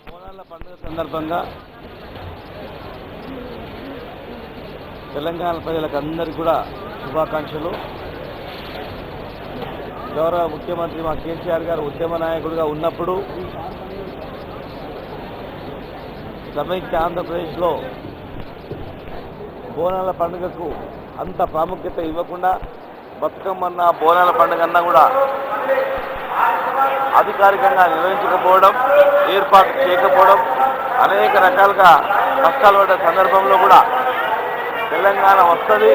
బోనాల పండుగ సందర్భంగా తెలంగాణ ప్రజలకు అందరికీ కూడా శుభాకాంక్షలు. గౌరవ ముఖ్యమంత్రి మా కేసీఆర్ గారు ఉద్యమ నాయకుడిగా ఉన్నప్పుడు సమైక్య ఆంధ్రప్రదేశ్లో బోనాల పండుగకు అంత ప్రాముఖ్యత ఇవ్వకుండా బతుకమ్మన్న బోనాల పండుగన్నా కూడా అధికారికంగా నిర్వహించకపోవడం, ఏర్పాటు చేయకపోవడం, అనేక రకాలుగా కష్టాలు పడ్డ సందర్భంలో కూడా తెలంగాణ వస్తుంది,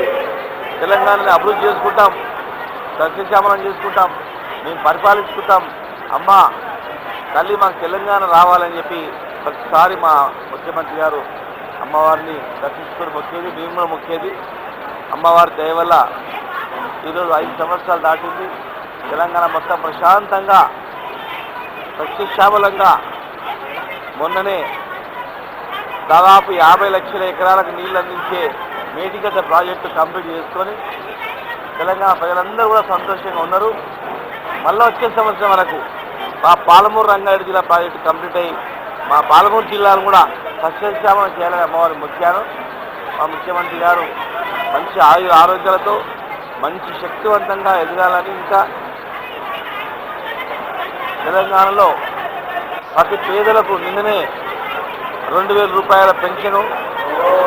తెలంగాణని అభివృద్ధి చేసుకుంటాం, సస్యశ్యామలం చేసుకుంటాం, మేము పరిపాలించుకుంటాం, అమ్మ తల్లి మాకు తెలంగాణ రావాలని చెప్పి ప్రతిసారి మా ముఖ్యమంత్రి గారు అమ్మవారిని దర్శించుకొని మొక్కేది, మేము కూడా మొక్కేది. అమ్మవారి దయ వల్ల ఈరోజు 5 సంవత్సరాలు దాటింది. తెలంగాణ మొత్తం ప్రశాంతంగా సస్యశ్యామలంగా మొన్ననే దాదాపు 50 లక్షల ఎకరాలకు నీళ్లు అందించే మేడిగడ్డ ప్రాజెక్టు కంప్లీట్ చేసుకొని తెలంగాణ ప్రజలందరూ కూడా సంతోషంగా ఉన్నారు. మళ్ళీ వచ్చే సంవత్సరం వరకు మా పాలమూరు రంగారెడ్డి జిల్లా ప్రాజెక్టు కంప్లీట్ అయ్యి మా పాలమూరు జిల్లాను కూడా సస్యశ్యామలం చేయాలని అమ్మవారి మొక్కాను. మా ముఖ్యమంత్రి గారు మంచి ఆరోగ్యాలతో మంచి శక్తివంతంగా ఎదగాలని, ఇంకా తెలంగాణలో ప్రతి పేదలకు నిన్ననే 2,000 రూపాయల పెన్షను,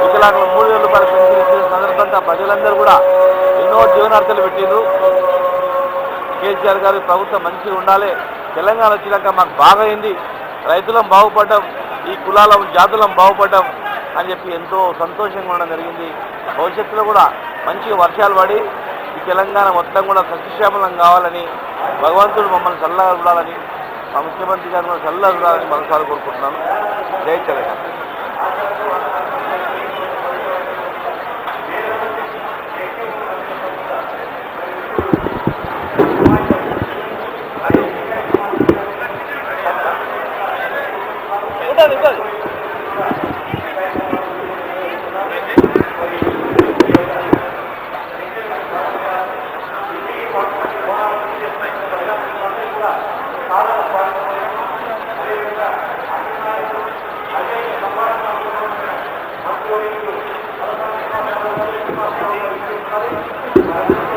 వికలాంగులు 3,000 రూపాయల పెన్షన్ ఇచ్చిన సందర్భంగా ప్రజలందరూ కూడా ఎన్నో జీవనార్థాలు పెట్టిండ్రు. కేసీఆర్ గారి ప్రభుత్వం మంచిగా ఉండాలి, తెలంగాణ వచ్చినాక మాకు బాగా అయింది, రైతులం బాగుపడ్డం, ఈ కులాల జాతులం బాగుపడ్డం అని చెప్పి ఎంతో సంతోషంగా ఉండడం జరిగింది. భవిష్యత్తులో కూడా మంచిగా వర్షాలు పడి ఈ తెలంగాణ మొత్తం కూడా సస్యశ్యామలం కావాలని, భగవంతుడు మమ్మల్ని చల్లగా చూడాలని, మా ముఖ్యమంత్రి గారు కూడా చల్లగా చూడాలని మనసారి కోరుకుంటున్నాను. జై తెలంగాణ. Thank you.